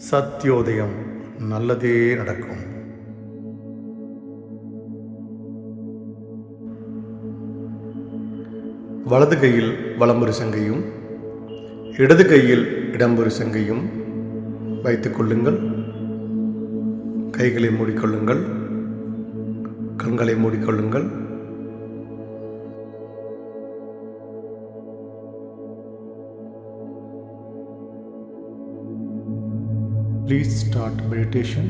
சத்யோதயம், நல்லதே நடக்கும். வலது கையில் வலம்புரி சங்கையும் இடது கையில் இடம்புரி சங்கையும் வைத்துக் கொள்ளுங்கள். கைகளை மூடிக்கொள்ளுங்கள். கண்களை மூடிக்கொள்ளுங்கள். Please start meditation.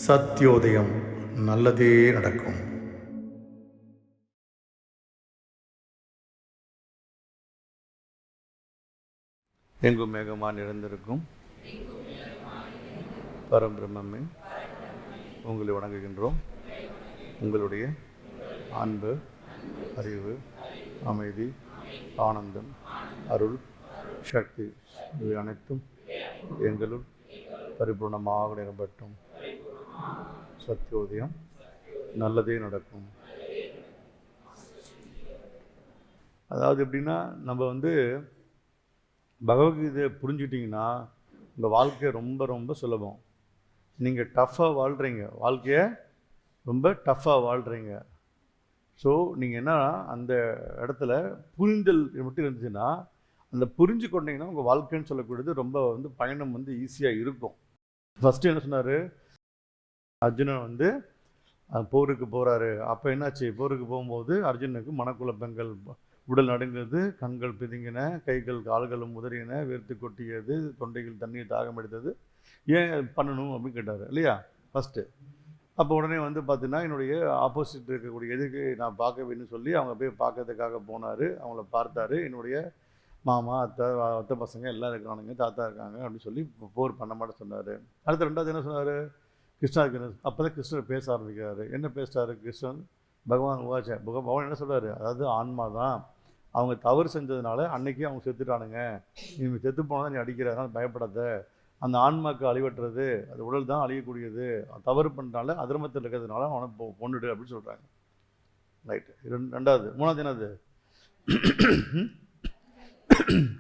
சத்யோதயம், நல்லதே நடக்கும். எங்கும் மேகமாக நிறைந்திருக்கும் பரம்பிரம்மே உங்களை வணங்குகின்றோம். உங்களுடைய அன்பு, அறிவு, அமைதி, ஆனந்தம், அருள், சக்தி இவை அனைத்தும் எங்களுள் பரிபூர்ணமாக நிரம்பட்டும். சத்யோதயம், நல்லதே நடக்கும். அதாவது எப்படின்னா, நம்ம பகவத்கீதையை புரிஞ்சுட்டிங்கன்னா உங்கள் வாழ்க்கை ரொம்ப ரொம்ப சுலபம். நீங்கள் டஃப்பாக வாழ்கிறீங்க, வாழ்க்கையை ரொம்ப டஃப்பாக வாழ்கிறீங்க. ஸோ நீங்கள் என்ன, அந்த இடத்துல புரிந்தல் மட்டும் இருந்துச்சுன்னா, அந்த புரிஞ்சு கொண்டீங்கன்னா உங்கள் வாழ்க்கைன்னு சொல்லக்கூடியது ரொம்ப பயணம் ஈஸியாக இருக்கும். ஃபஸ்ட்டு என்ன சொன்னார், அர்ஜுனன் போருக்கு போகிறாரு. அப்போ என்னாச்சு, போருக்கு போகும்போது அர்ஜுனனுக்கு மனக்குழப்பங்கள், உடல் நடுங்குது, கண்கள் பிதுங்கின, கைகள் கால்களும் உதறின, வேர்த்து கொட்டியது, தொண்டைகள் தண்ணீர் தாகம் எடுத்தது. ஏன் பண்ணணும் அப்படின்னு கேட்டார் இல்லையா ஃபஸ்ட்டு. அப்போ உடனே பார்த்தீங்கன்னா என்னுடைய ஆப்போசிட் இருக்கக்கூடிய எதுக்கு நான் பார்க்க வேணும்னு சொல்லி அவங்க போய் பார்க்கறதுக்காக போனார். அவங்கள பார்த்தாரு. என்னுடைய மாமா, அத்தை பசங்க எல்லாம் இருக்கிறானுங்க, தாத்தா இருக்காங்க அப்படின்னு சொல்லி போர் பண்ண மாட்டேன் சொன்னார். அடுத்த ரெண்டாவது என்ன சொன்னார், கிருஷ்ணருக்கு. அப்போ தான் கிருஷ்ணர் பேச ஆரம்பிக்கிறாரு. என்ன பேசுகிறாரு கிருஷ்ணன், பகவான் உவாச்ச. பகவான் என்ன சொல்கிறாரு, அதாவது ஆன்மா தான், அவங்க தவறு செஞ்சதுனால அன்னைக்கு அவங்க செத்துட்டானுங்க, நீ செத்து போனால் நீ அடிக்கிறதுனால பயப்படாத, அந்த ஆன்மாவுக்கு அழிவற்றது, அது உடல் தான் அழியக்கூடியது, தவறு பண்ணுறனால அதர்மத்தில் இருக்கிறதுனால அவனை பொண்ணுடு அப்படின்னு சொல்கிறாங்க. ரைட்டு. ரெண்டாவது. மூணாவது என்னது,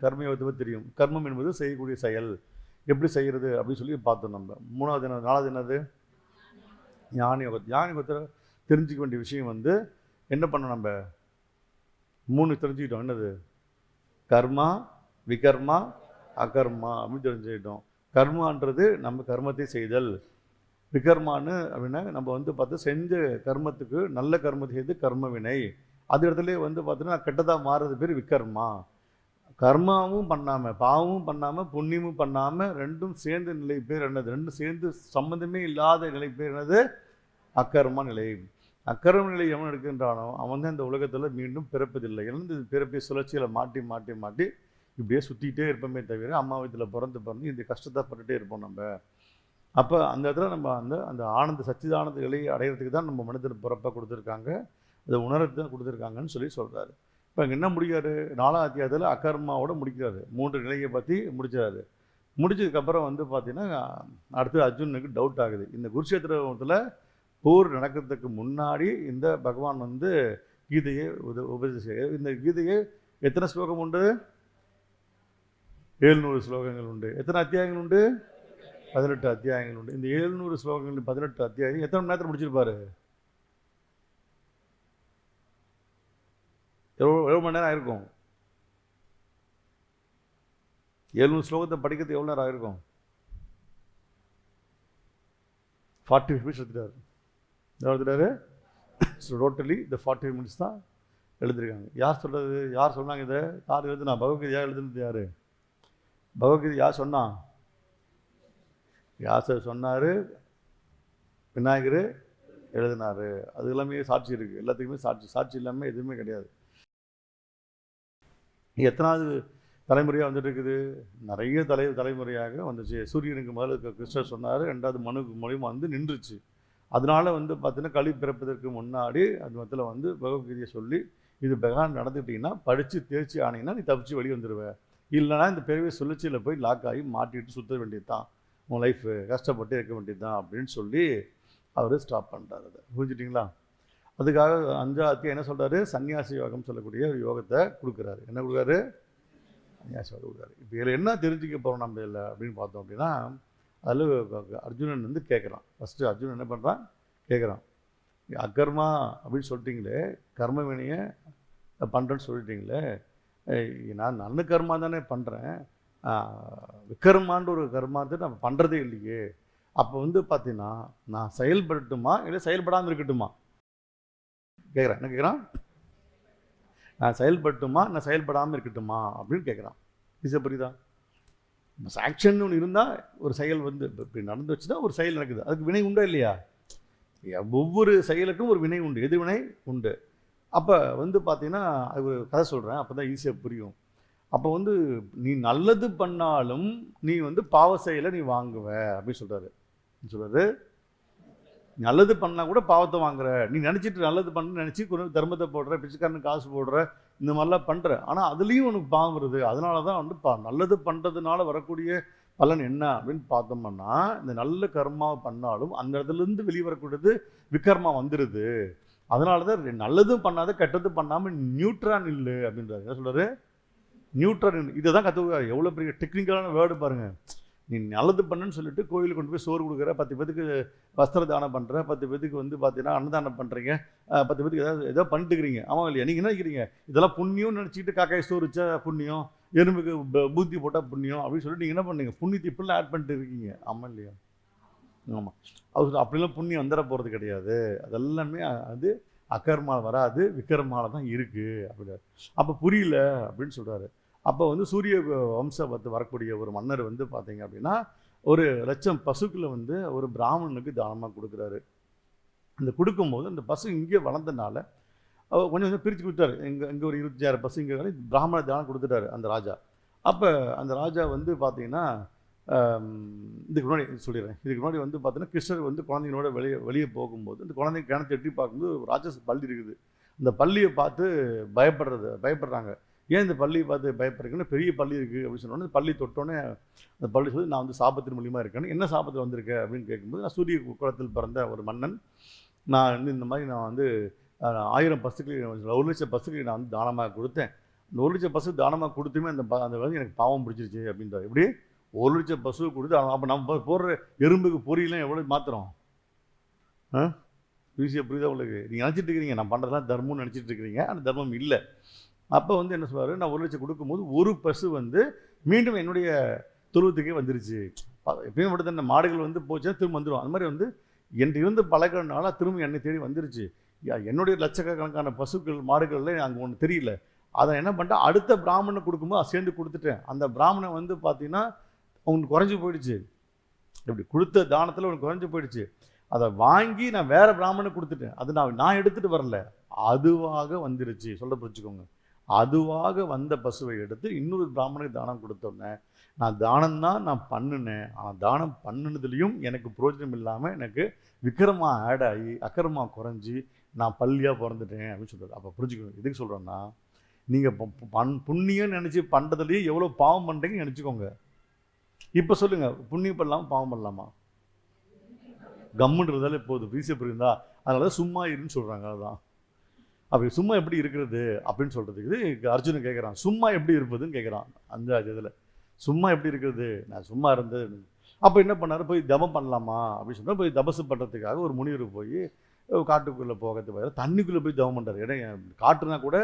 கர்மயோகத்தை தெரியும். கர்மம் என்பது செய்யக்கூடிய செயல், எப்படி செய்கிறது அப்படின்னு சொல்லி பார்த்தோம் நம்ம. மூணாவது என்ன, நாலாவது என்னது, ஞான யோகத்தை. ஞான யோகத்தை தெரிஞ்சிக்க வேண்டிய விஷயம் என்ன பண்ணோம், நம்ம 3 தெரிஞ்சுக்கிட்டோம். என்னது, கர்மா, விகர்மா, அகர்மா அப்படின்னு தெரிஞ்சுக்கிட்டோம். கர்மான்றது நம்ம கர்மத்தை செய்தல். விகர்மான்னு அப்படின்னா நம்ம பார்த்து செஞ்ச கர்மத்துக்கு நல்ல கர்மத்தை செய்து கர்ம வினை, அது இடத்துல பார்த்தீங்கன்னா கெட்டதாக மாறுறது பேர் விகர்மா. கர்மாவும் பண்ணாமல், பாவமும் பண்ணாமல், புண்ணியமும் பண்ணாமல், ரெண்டும் சேர்ந்த நிலை பேர் என்னது, ரெண்டும் சேர்ந்து சம்மந்தமே இல்லாத நிலை பேர் என்னது, அக்கர்மா நிலை. அக்கர்ம நிலை எவன் எடுக்கின்றானோ அவன் தான் இந்த உலகத்தில் மீண்டும் பிறப்பதில்லை. ஏன்னா இந்த பிறப்பை சுழற்சியில் மாட்டி மாட்டி மாட்டி இப்படியே சுற்றிக்கிட்டே இருப்போமே தவிர, அம்மா வயிற்றில் பிறந்து இந்த கஷ்டத்தை பட்டுகிட்டே இருப்போம் நம்ம. அப்போ அந்த இடத்துல நம்ம அந்த ஆனந்த சச்சிதானந்த நிலையை அடையிறதுக்கு தான் நம்ம மனிதர் பிறப்பாக கொடுத்துருக்காங்க, அதை உணர்த்து தான் கொடுத்துருக்காங்கன்னு சொல்லி சொல்கிறாரு. இப்போ அங்கே என்ன முடிக்கிறாரு, 4ஆம் அத்தியாயத்தில் அகர்மாவோட முடிக்கிறாரு. 3 நிலையை பற்றி முடிச்சாரு. முடிச்சதுக்கப்புறம் பார்த்தீங்கன்னா அடுத்து அர்ஜுனனுக்கு டவுட் ஆகுது. இந்த குருஷேத்திரத்தில் போர் நடக்கிறதுக்கு முன்னாடி இந்த பகவான் கீதையை உபதேசிக்க. இந்த கீதையை எத்தனை ஸ்லோகம் உண்டு, 700 ஸ்லோகங்கள் உண்டு. எத்தனை அத்தியாயங்கள் உண்டு, 18 அத்தியாயங்கள் உண்டு. இந்த 700 ஸ்லோகங்கள் 18 அத்தியாயம் எத்தனை மணி நேரத்தில் முடிச்சிருப்பாரு, எவ்வளோ மணி நேரம் ஆயிருக்கும், 700 ஸ்லோகத்தை படிக்கிறதுக்கு எவ்வளோ நேரம் ஆயிருக்கும், 40 மினிட்ஸ் எடுத்துட்டாரு. எழுதுறாரு. ஸோ டோட்டலி இந்த 40 மினிட்ஸ் தான் எழுதிருக்காங்க. யார் சொல்கிறது, யார் சொன்னாங்க இதை, யார் எழுதுனா, பகவத்கீதை யார் எழுதுனது, யார் பகவத்கீதை யார் சொன்னா, யாசர் சொன்னார், விநாயகர் எழுதினார். அது எல்லாமே சாட்சி இருக்குது, எல்லாத்துக்குமே சாட்சி இல்லாமல் எதுவுமே கிடையாது. எத்தனாவது தலைமுறையாக வந்துட்டு இருக்குது, நிறைய தலைமுறையாக வந்துச்சு. சூரியனுக்கு முதல்ல கிருஷ்ணர் சொன்னார், 2வது மனுக்கு மூலியமாக நின்றுச்சு. அதனால பார்த்தீங்கன்னா கல்வி பிறப்பதற்கு முன்னாடி அது மொத்தத்தில் பகவத்கீதையை சொல்லி, இது பகவான் நடந்துக்கிட்டிங்கன்னா படித்து தேர்ச்சி ஆனீங்கன்னா நீ தப்பிச்சு வெளியே வந்துடுவேன், இல்லைனா இந்த பெரிய சுழற்சியில் போய் லாக் ஆகி மாட்டிட்டு சுற்ற வேண்டியது தான், உன் லைஃபு கஷ்டப்பட்டு இருக்க வேண்டியது தான் அப்படின்னு சொல்லி அவர் ஸ்டாப் பண்ணுறாரு. அதை புரிஞ்சுட்டிங்களா? அதுக்காக 5ஆம் அத்தியாயம் என்ன சொல்கிறாரு, சன்னியாசி யோகம் சொல்லக்கூடிய ஒரு யோகத்தை கொடுக்குறாரு. என்ன கொடுக்குறாரு, சன்னியாசி யோகம் கொடுக்குறாரு. இப்போ இதில் என்ன தெரிஞ்சுக்க போகிறோம் நம்ம இல்லை அப்படின்னு பார்த்தோம் அப்படின்னா, அதில் அர்ஜுனன் கேட்குறான். ஃபஸ்ட்டு அர்ஜுனன் என்ன பண்ணுறான், கேட்குறான், அகர்மா அப்படின்னு சொல்லிட்டீங்களே, கர்ம வினையை பண்ணுறேன்னு சொல்லிட்டீங்களே, நான் நல்ல கர்மா தானே பண்ணுறேன், விக்கர்மான்ற ஒரு கர்மாத்தை நம்ம பண்ணுறதே இல்லையே. அப்போ பார்த்தீங்கன்னா நான் செயல்படட்டுமா இல்லை செயல்படாமல் இருக்கட்டுமா கேட்குறேன். என்ன கேட்குறான், நான் செயல்படட்டுமா நான் செயல்படாமல் இருக்கட்டுமா அப்படின்னு கேட்குறான். ஈஸியாக புரியுதா? ஆக்ஷன் ஒன்று இருந்தால் ஒரு செயல் வந்து இப்படி நடந்து வச்சுன்னா ஒரு செயல் நடக்குது, அதுக்கு வினை உண்டா இல்லையா? ஒவ்வொரு செயலுக்கும் ஒரு வினை உண்டு, எதிர்வினை உண்டு. அப்போ வந்து பார்த்தீங்கன்னா அது ஒரு கதை சொல்கிறேன், அப்போ தான் ஈஸியாக புரியும். அப்போ வந்து நீ நல்லது பண்ணாலும் நீ வந்து பாவ செயலை நீ வாங்குவ அப்படின்னு சொல்கிறாரு. நல்லது பண்ணால் கூட பாவத்தை வாங்குற, நீ நினச்சிட்டு நல்லது பண்ணு நினச்சி கொஞ்சம் தர்மத்தை போடுற, பிச்சைக்காரனுக்கு காசு போடுற, இந்த மாதிரிலாம் பண்ணுற. ஆனால் அதுலேயும் உனக்கு பாவம் வருது. அதனால தான் வந்து நல்லது பண்ணுறதுனால வரக்கூடிய பலன் என்ன அப்படின்னு பார்த்தோம்னா, இந்த நல்ல கர்மாவை பண்ணாலும் அந்த இடத்துலேருந்து வெளியே வரக்கூடியது விகர்மா வந்துடுது. அதனால தான் நல்லதும் பண்ணாத கெட்டதும் பண்ணாமல் நியூட்ரான் இல்லை அப்படின்றாரு. என்ன சொல்கிறாரு? நியூட்ரான். இதை தான் கற்றுக்காரு. எவ்வளோ பெரிய டெக்னிக்கலான வேர்டு பாருங்கள். நீ நல்லது பண்ணுன்னு சொல்லிட்டு கோயிலுக்கு கொண்டு போய் சோறு கொடுக்குற, 10 பேத்துக்கு வஸ்திர தானம் பண்ணுற, 10 பேத்துக்கு வந்து பார்த்தீங்கன்னா அன்னதானம் பண்ணுறீங்க, 10 பேத்துக்கு ஏதோ பண்ணிட்டு இருக்கிறீங்க. ஆமாம் இல்லையா? நீங்கள் என்ன நினைக்கிறீங்க? இதெல்லாம் புண்ணியம்னு நினச்சிக்கிட்டு காக்காய் சோறு வச்சா புண்ணியம், எறும்புக்கு பூத்தி போட்டால் புண்ணியம் அப்படின்னு சொல்லிட்டு நீங்கள் என்ன பண்ணீங்க? புண்ணியத்தை இப்படிலாம் ஆட் பண்ணிட்டு இருக்கீங்க. ஆமாம் இல்லையா? ஆமாம். அவர் அப்படிலாம் புண்ணியம் வந்துட போகிறது கிடையாது. அதெல்லாமே அது அகர்மால் வராது, விக்ரமால தான் இருக்குது அப்படின்னாரு. அப்போ புரியல அப்படின்னு சொல்கிறாரு. அப்போ வந்து சூரிய வம்சத்தை வரக்கூடிய ஒரு மன்னர் வந்து பார்த்தீங்க அப்படின்னா 1,00,000 பசுக்களை வந்து ஒரு பிராமணனுக்கு தானமாக கொடுக்குறாரு. அந்த கொடுக்கும்போது அந்த பசு இங்கே வளர்ந்தனால கொஞ்சம் கொஞ்சம் பிரித்து கொடுத்தாரு. இங்கே ஒரு 26 பசு இங்கே பிராமண தானம் கொடுத்துட்டாரு அந்த ராஜா. அப்போ அந்த ராஜா வந்து பார்த்தீங்கன்னா இதுக்கு முன்னாடி சொல்லிடுறேன். இதுக்கு முன்னாடி வந்து பார்த்தீங்கன்னா கிருஷ்ணர் வந்து குழந்தைங்களோட வெளியே போகும்போது அந்த குழந்தைங்க கிணத்து எட்டி பார்க்கும்போது ராட்சச பள்ளி இருக்குது. அந்த பள்ளியை பார்த்து பயப்படுறாங்க. ஏன் இந்த பள்ளியை பார்த்து பயப்படுறீங்கன்னா, பெரிய பள்ளி இருக்குது அப்படின்னு சொன்னோன்னே பள்ளி தொட்டோன்னே அந்த பள்ளி சொல்லி, நான் வந்து சாபத்தின் மூலியமாக இருக்கேன்னு. என்ன சாபத்தில் வந்திருக்கேன் அப்படின்னு கேட்கும்போது, நான் சூரிய குலத்தில் பிறந்த ஒரு மன்னன், நான் வந்து இந்த மாதிரி நான் வந்து 1000 பசுக்களை 1,00,000 பசுக்களை நான் வந்து தானமாக கொடுத்தேன். அந்த 1,00,000 பசு தானமாக கொடுத்துமே அந்த வந்து எனக்கு பாவம் பிடிச்சிருச்சு அப்படின்றார். எப்படி 1,00,000 பசுவை கொடுத்து அப்போ நம்ம போடுற எறும்புக்கு பொரியெல்லாம் எவ்வளோ மாத்திரம் ஈஸியாக புரியுதா உங்களுக்கு? நீங்கள் நினச்சிட்டு இருக்கிறீங்க நான் பண்ணுறதுலாம் தர்மம்னு நினச்சிட்டு இருக்கிறீங்க, அந்த தர்மம் இல்லை. அப்போ வந்து என்ன சொல்வார், நான் 1,00,000 கொடுக்கும்போது ஒரு பசு வந்து மீண்டும் என்னுடைய தொழுவத்துக்கே வந்துருச்சு. எப்பயும் மட்டும் தான் மாடுகள் வந்து போச்சுன்னா திரும்ப வந்துடும். அந்த மாதிரி வந்து என்கிட்ட இருந்து பழகிறனால திரும்ப என்னை தேடி வந்துருச்சு. என்னுடைய லட்சக்கணக்கான பசுக்கள் மாடுகள்ல அங்கே ஒன்று தெரியல. அதை என்ன பண்ணிட்டேன், அடுத்த பிராமணனை கொடுக்கும்போது சேர்ந்து கொடுத்துட்டேன். அந்த பிராமணன் வந்து பார்த்தீங்கன்னா அவனுக்கு குறைஞ்சி போயிடுச்சு. இப்படி கொடுத்த தானத்தில் அவனுக்கு குறைஞ்சி போயிடுச்சு. அதை வாங்கி நான் வேற பிராமணனுக்கு கொடுத்துட்டேன். அது நான் எடுத்துகிட்டு வரல, அதுவாக வந்துருச்சு. சொல்ல புரிச்சுக்கோங்க. அதுவாக வந்த பசுவை எடுத்து இன்னொரு பிராமணனுக்கு தானம் கொடுத்தோன்னே, நான் தானம்தான் நான் பண்ணினேன். ஆனால் தானம் பண்ணினதுலேயும் எனக்கு பிரயோஜனம் இல்லாமல் எனக்கு விக்ரமா ஆட் ஆகி அக்கரமா குறைஞ்சி நான் பள்ளியாக பிறந்துட்டேன் அப்படின்னு சொல்கிறார். அப்போ புரிஞ்சுக்கோங்க. எதுக்கு சொல்கிறேன்னா, நீங்கள் புண்ணியம் நினச்சி பண்ணுறதுலேயே எவ்வளோ பாவம் பண்ணுறீங்கன்னு நினச்சிக்கோங்க. இப்போ சொல்லுங்கள், புண்ணியம் பண்ணலாமா பாவம் பண்ணலாமா? கம்முன்றதால போதும், வீசிய புரியுதா? அதனால சும்மா இருன்னு சொல்கிறாங்க. அதுதான். அப்படி சும்மா எப்படி இருக்கிறது அப்படின்னு சொல்கிறதுக்கு அர்ஜுனன் கேட்குறான். சும்மா எப்படி இருப்பதுன்னு கேட்குறான். அந்த இதில் சும்மா எப்படி இருக்கிறது, நான் சும்மா இருந்தது. அப்போ என்ன பண்ணார், போய் தபம் பண்ணலாமா அப்படின்னு சொன்னால் போய் தபசு பண்ணுறதுக்காக ஒரு முனிவர் போய் காட்டுக்குள்ளே போகிறது பதிலாக தண்ணிக்குள்ளே போய் தவம் பண்ணுறாரு. ஏன்னா காட்டுனா கூட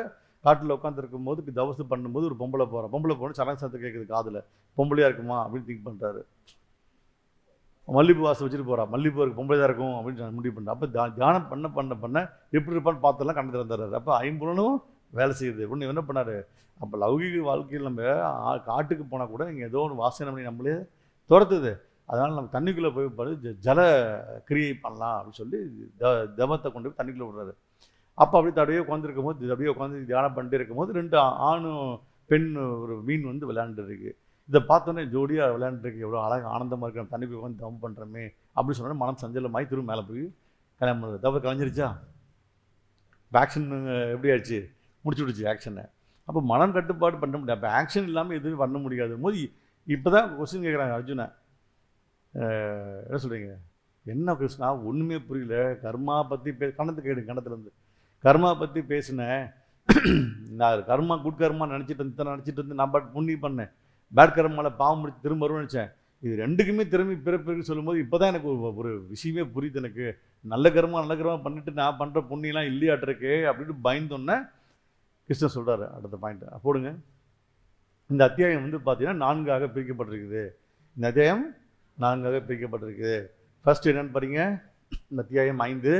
காட்டில் உட்காந்துருக்கும் போது தபசு பண்ணும்போது ஒரு பொம்பளை போகணும் சரணசத்தை கேட்குது காதில், பொம்பளையாக இருக்குமா அப்படின்னு திங்க் பண்ணுறாரு. மல்லிப்பூ வாசம் வச்சுட்டு போகிறா, மல்லிப்பூ இருக்கு பொம்பளை தான் இருக்கும் அப்படின்னு முடிவு பண்ணுறேன். அப்போ தியானம் பண்ண எப்படி இருப்பான்னு பார்த்தெல்லாம் கண்டு திறந்துறாரு. அப்போ 5 புலனும் வேலை செய்யுது. ஒன்று என்ன பண்ணார், அப்போ லௌகிக வாழ்க்கையில் நம்ம காட்டுக்கு போனால் கூட இங்கே ஏதோ ஒன்று வாசனை பண்ணி நம்மளே துரத்துது. அதனால் நம்ம தண்ணிக்குள்ளே போய் ஜல கிரியை பண்ணலாம் அப்படின்னு சொல்லி தவத்தை கொண்டு போய் தண்ணிக்குள்ளே விடுறாரு. அப்போ அப்படி தடையே உட்காந்துருக்கும் போது அப்படியே உட்காந்து தியானம் பண்ணிட்டு இருக்கும் போது 2 ஆணும் பெண் ஒரு மீன் வந்து விளையாண்டுருக்கு. இதை பார்த்தோன்னே ஜோடியாக விளையாண்டுருக்கு, எவ்வளோ அழகாக ஆனந்தமாக இருக்கிற தண்ணிக்கு உட்காந்து தவம் பண்ணுறமே அப்படின்னு சொன்னோன்னே மனம் சஞ்சலமாகி திரும்ப மேலே போய் கல்யாணம் பண்ணுறது. தவ கலைஞ்சிருச்சா? இப்போ ஆக்ஷன் எப்படி ஆயிடுச்சு, முடிச்சு விடுச்சு ஆக்ஷனை. அப்போ மனம் கட்டுப்பாடு பண்ண முடியாது. அப்போ ஆக்ஷன் இல்லாமல் எதுவுமே பண்ண முடியாது போது இப்போ தான் கொஸ்டின் கேட்குறாங்க அர்ஜுனை. என்ன சொல்கிறீங்க, என்ன கிருஷ்ணா ஒன்றுமே புரியல, கர்மா பற்றி கணத்து கேடு கணத்துலேருந்து கர்மா பற்றி பேசினேன். நான் கர்மா குட் கர்மா நினச்சிட்டு இருந்து நான் பட் புண்ணியம் பண்ணேன், பேட் கர்மாவில் பாவம் முடிச்சு திரும்ப வரும்னு நினச்சேன். இது ரெண்டுக்குமே திரும்பி பிறப்பிற்கு சொல்லும்போது இப்போ தான் எனக்கு ஒரு விஷயமே புரியுது. எனக்கு நல்ல கர்மா பண்ணிட்டு நான் பண்ணுற புண்ணியெலாம் இல்லையாட்டிருக்கு அப்படின்னு பயந்தோன்னே கிருஷ்ணன் சொல்கிறாரு. அடுத்த பாயிண்ட் போடுங்க. இந்த அத்தியாயம் வந்து பார்த்தீங்கன்னா 4ஆக பிரிக்கப்பட்டிருக்குது. இந்த அத்தியாயம் 4ஆக பிரிக்கப்பட்டிருக்குது. ஃபர்ஸ்ட் என்னன்னு படிங்க, இந்த அத்தியாயம் 5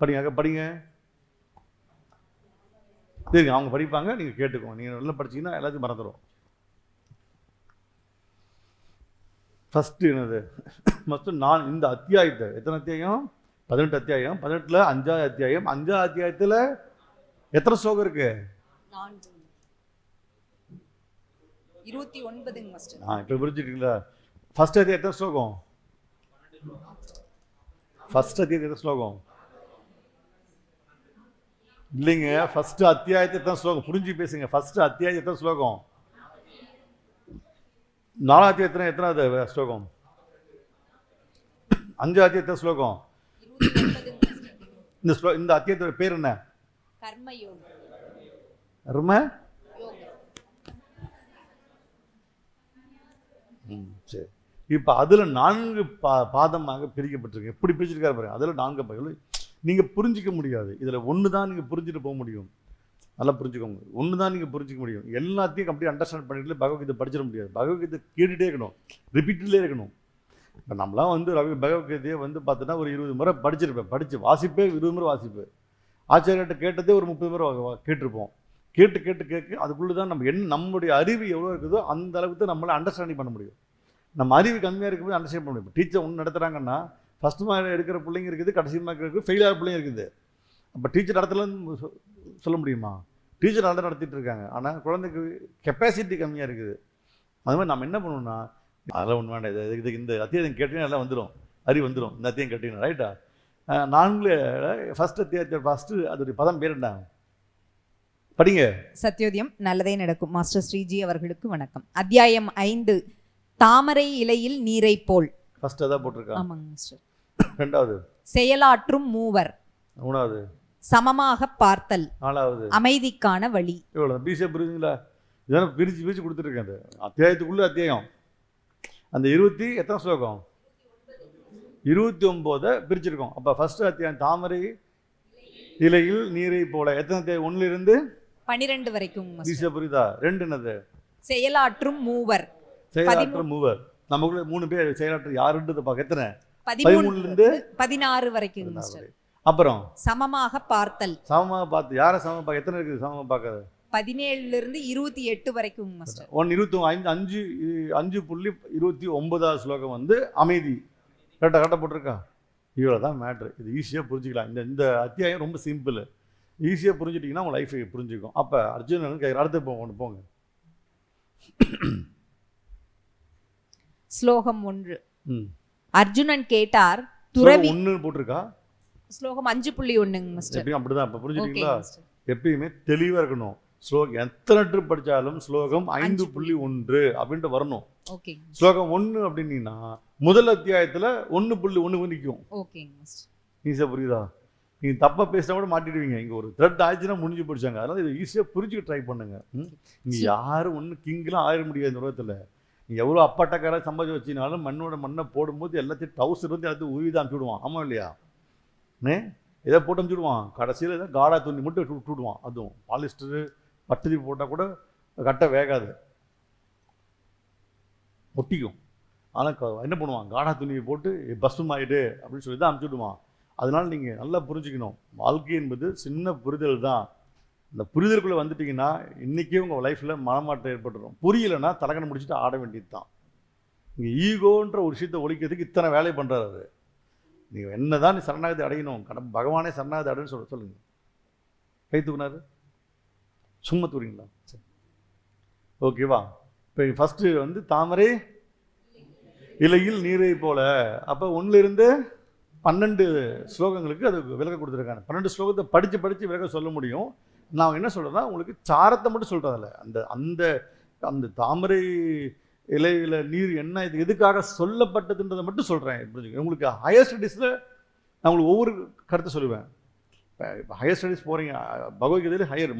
படிங்க. சரிங்க, அவங்க படிப்பாங்க, நீங்கள் கேட்டுக்கோங்க. நீங்கள் நல்லா படிச்சிங்கன்னா எல்லாத்தையும் மறந்துடும். ஃபஸ்ட்டு என்னது ஃபஸ்ட்டு நான் இந்த அத்தியாயத்தை எத்தனை அத்தியாயம் 18 அத்தியாயம் 18ல் 5வது அத்தியாயம் 5வது அத்தியாயத்தில் எத்தனை ஸ்லோகம் இருக்கு 29 மாஸ்டர். இப்போ புரிஞ்சுட்டீங்களா? ஃபர்ஸ்ட் அத்தியாயம் எத்தனை ஸ்லோகம்? ஃபர்ஸ்ட் அத்தியாயத்தை எத்தனை ஸ்லோகம் இல்லைங்க, ஃபர்ஸ்ட் அத்தியாயத்தை எத்தனை ஸ்லோகம் புரிஞ்சு பேசுங்க. ஃபர்ஸ்ட் அத்தியாயம் எத்தனை ஸ்லோகம்? 4வது அத்தியாயத்தில் எத்தனாவது ஸ்லோகம்? 5வது அத்தியாயத்தை ஸ்லோகம். 29 இந்த அத்தியாயத்தோட பேர் என்ன? கர்மயோகம். கர்ம சரி. இப்போ அதில் 4 பாதமாக பிரிக்கப்பட்டிருக்கு. எப்படி பிரிச்சிருக்காரு பாருங்க. அதில் 4 பாதங்கள் நீங்கள் புரிஞ்சிக்க முடியாது. இதில் ஒன்று தான் நீங்கள் புரிஞ்சுட்டு போக முடியும். நல்லா புரிஞ்சுக்கோங்க. ஒன்று தான் நீங்கள் புரிஞ்சிக்க முடியும். எல்லாத்தையும் கம்ப்ளீட் அண்டர்ஸ்டாண்ட் பண்ணிட்டு பகவத்கீதை படிச்சிட முடியாது. பகவத்கீதை கேட்டுகிட்டே இருக்கணும், ரிப்பீட்லேயே இருக்கணும். இப்போ நம்மளாம் வந்து பகவத்கீதையை வந்து பார்த்தோன்னா ஒரு 20 முறை படிச்சிருப்பேன். படித்து வாசிப்பே 20 முறை வாசிப்பேன். ஆச்சாரியர்கிட்ட கேட்டதே ஒரு 30 முறை கேட்டிருப்போம். கேட்டு அதுக்குள்ளே தான் நம்ம நம்மளுடைய அறிவு எவ்வளோ இருக்குதோ அந்த அளவுக்கு தான் நம்மளால் அண்டர்ஸ்டாண்டிங் பண்ண முடியும். நம்ம அறிவு கம்மியாக இருக்கும்போது அண்டர்ஸ்டாண்ட் பண்ண முடியும். இப்போ டீச்சர் ஒன்று நடத்துகிறாங்கன்னா ஃபஸ்ட் மார்க் எடுக்கிற பிள்ளைங்க இருக்குது, கடைசி மார்க் இருக்குது, ஃபெயில் ஆகிற பிள்ளைங்க இருக்குது. அப்போ டீச்சர் நடத்தலன்னு சொல்ல முடியுமா? டீச்சர் நல்லா நடத்திட்டு இருக்காங்க, ஆனால் குழந்தைக்கு கெப்பாசிட்டி கம்மியாக இருக்குது. அது மாதிரி நம்ம என்ன பண்ணணும்னா அதெல்லாம் ஒன்று வேண்டாம். இதுக்கு இந்த அத்தியாயம் கேட்டீங்கன்னா எல்லாம் வந்துடும், அறிவு வந்துடும். இந்த அத்தியாயம் கேட்டீங்கன்னா ரைட்டா? 4 ஃபஸ்ட் அத்தியாயத்தை ஃபஸ்ட்டு அதோடைய பதம் பேர் என்ன? படிங்க. சத்யோதயம் நல்லதே நடக்கும். மாஸ்டர் ஸ்ரீஜி அவர்களுக்கு வணக்கம். அத்தியாயம் 5 தாமரை இலையில் நீரை போல். ஃபர்ஸ்ட் அதான் போட்டிருக்காங்க. ஆமாங்க மாஸ்டர். 2வது செயலாற்றும் மூவர். 3வது சமமாக பார்த்தல். 4வது அமைதிக்கான வழி. இவ்வளோ பிசிஏ புரியுதுங்களா? இதெல்லாம் பிரித்து கொடுத்துருக்கேன். அந்த அத்தியாயத்துக்குள்ள அத்தியாயம் அந்த 20 எத்தனை ஸ்லோகம்? 29 பிரிச்சிருக்கோம். அப்போ ஃபர்ஸ்ட் அத்தியாயம் தாமரை இலையில் நீரை போல. எத்தனை அத்தியாயம்? 1லிருந்து 12 வரைக்கும். பிசிஏ புரியுதா? 2 என்னது? செயலாற்றும் மூவர். செயலாற்றும் மூவர். நமக்குள்ள 3 பேர் செயலாற்று யாருன்றது பார்க்க. எத்தனை? 13லிருந்து 16 வரைக்கும் மாஸ்டர். அப்புறம் சமமாக பார்த்தல். சமமாக பார்த்து யாரை சமமாக பார்க்க? எத்தனை இருக்குது சமமாக பார்க்காது? 17லிருந்து 28 வரைக்கும் மாஸ்டர். 5.29வது ஸ்லோகம் வந்து அமைதி. கரெக்டாக போட்டிருக்கா? இவ்வளோ தான் மேட்ரு. இது ஈஸியாக புரிஞ்சுக்கலாம். இந்த அத்தியாயம் ரொம்ப சிம்பிள். ஈஸியாக புரிஞ்சுட்டிங்கன்னா உங்கள் லைஃபை புரிஞ்சுக்கும். அப்போ அர்ஜுனன் அடுத்து போங்க. ஸ்லோகம் 1. அர்ஜுனன் கேட்டார், துறவி 1 போட்டிருக்கா? ஸ்லோகம் 5.1 மாஸ்டர். எப்பயும் அப்படிதான். இப்போ புரிஞ்சுட்டீங்களா? எப்பயுமே தெளிவாக இருக்கணும். ஸ்லோகம் எத்தனை ட்ரிப் படித்தாலும் ஸ்லோகம் 5.1 அப்படின்ட்டு வரணும். ஓகே. ஸ்லோகம் 1 அப்படின்னா முதல் அத்தியாயத்தில் 1.1 நிற்கும். ஓகேங்க மாஸ்டர். ஈஸியாக புரியுதா? நீங்கள் தப்பாக பேசினா கூட மாட்டிடுவீங்க. இங்கே ஒரு த்ரெட் ஆயிடுச்சுன்னா முடிஞ்சு போயிடுச்சாங்க. அதனால் இதை ஈஸியாக புரிஞ்சுக்க ட்ரை பண்ணுங்க. இங்கே யாரும் ஒன்றும் கிங்கெலாம் ஆயிட முடியாது இந்த உலகத்தில். நீ எவ்வளோ அப்பாட்டக்காராக சம்பாதிச்சு வச்சினாலும் மண்ணை போடும்போது எல்லாத்தையும் டவுசர் வந்து எல்லாத்தையும் உயிரி தான் அனுப்பிவிடுவான். ஆமாம் இல்லையா? எதை போட்டு அனுப்பிச்சுடுவான். கடைசியில் ஏதாவது காடா துணி மட்டும் விட்டுவிடுவான். அதுவும் பாலிஸ்டரு பட்டுதி போட்டால் கூட கட்டை வேகாது, ஒட்டிக்கும். ஆனால் என்ன பண்ணுவான்? காடா துணியை போட்டு பஸ்ஸும் ஆகிடு அப்படின்னு சொல்லி தான் அனுப்பிச்சுடுவான். அதனால் நீங்கள் நல்லா புரிஞ்சுக்கணும். வாழ்க்கை என்பது சின்ன புரிதல் தான். இந்த புரிதலுக்குள்ளே வந்துட்டிங்கன்னா இன்றைக்கே உங்கள் லைஃப்பில் மனமாற்றம் ஏற்பட்டுரும். புரியலைன்னா தலைக்கணை முடிச்சுட்டு ஆட வேண்டியது தான். இங்கே ஈகோன்ற ஒரு விஷயத்தை ஒழிக்கிறதுக்கு இத்தனை வேலை பண்ணுறாரு அது. நீங்கள் என்ன தான் நீ சரணாகதி அடையணும், பகவானே சரணாகதி அடைன்னு சொல்லுங்கள். கை தூக்குனாரு, சும்மா தூக்குறீங்களா? சரி, ஓகேவா? இப்போ ஃபஸ்ட்டு வந்து தாமரை இலையில் நீரை போல. அப்போ 1லிருந்து 12 ஸ்லோகங்களுக்கு அது விளக்க கொடுத்துருக்காங்க. 12 ஸ்லோகத்தை படித்து விளக்க சொல்ல முடியும். நான் என்ன சொல்கிறேன்னா உங்களுக்கு சாரத்தை மட்டும் சொல்கிறதில்ல. அந்த அந்த தாமரை இலையில் நீர் என்ன, இது எதுக்காக சொல்லப்பட்டதுன்றதை மட்டும் சொல்கிறேன். புரிஞ்சுக்க. உங்களுக்கு ஹையர் ஸ்டடீஸில் நான் உங்களுக்கு ஒவ்வொரு கருத்தை சொல்லுவேன். இப்போ ஹையர் ஸ்டடீஸ் போகிறீங்க, பகவத்கீதையில் ஹையர்